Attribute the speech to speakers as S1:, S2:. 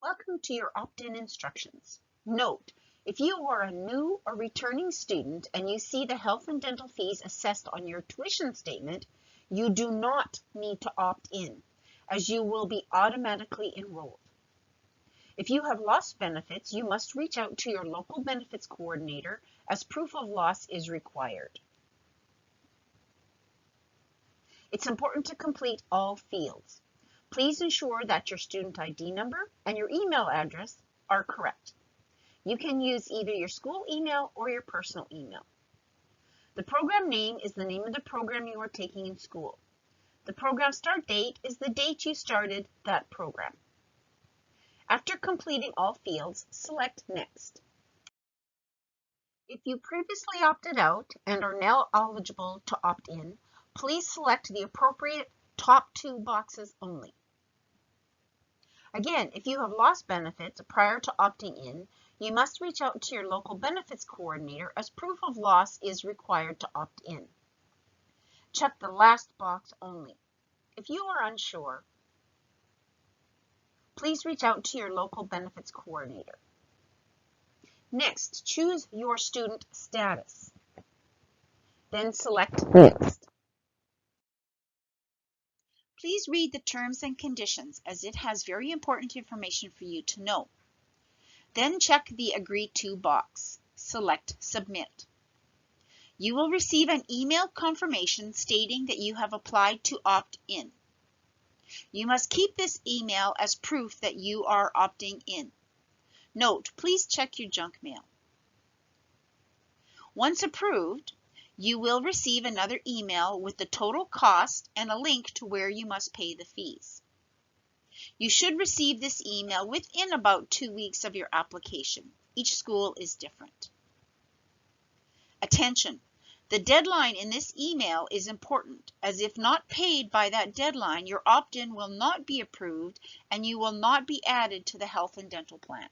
S1: Welcome to your opt-in instructions. Note, if you are a new or returning student and you see the health and dental fees assessed on your tuition statement, you do not need to opt in, as you will be automatically enrolled. If you have lost benefits, you must reach out to your local benefits coordinator as proof of loss is required. It's important to complete all fields. Please ensure that your student ID number and your email address are correct. You can use either your school email or your personal email. The program name is the name of the program you are taking in school. The program start date is the date you started that program. After completing all fields, select Next. If you previously opted out and are now eligible to opt in, please select the appropriate top two boxes only. Again, if you have lost benefits prior to opting in, you must reach out to your local benefits coordinator as proof of loss is required to opt in. Check the last box only. If you are unsure, please reach out to your local benefits coordinator. Next, choose your student status. Then select Next. Please read the terms and conditions as it has very important information for you to know. Then check the Agree To box. Select Submit. You will receive an email confirmation stating that you have applied to opt in. You must keep this email as proof that you are opting in. Note, please check your junk mail. Once approved, you will receive another email with the total cost and a link to where you must pay the fees. You should receive this email within about 2 weeks of your application. Each school is different. Attention! The deadline in this email is important, as if not paid by that deadline, your opt-in will not be approved and you will not be added to the health and dental plan.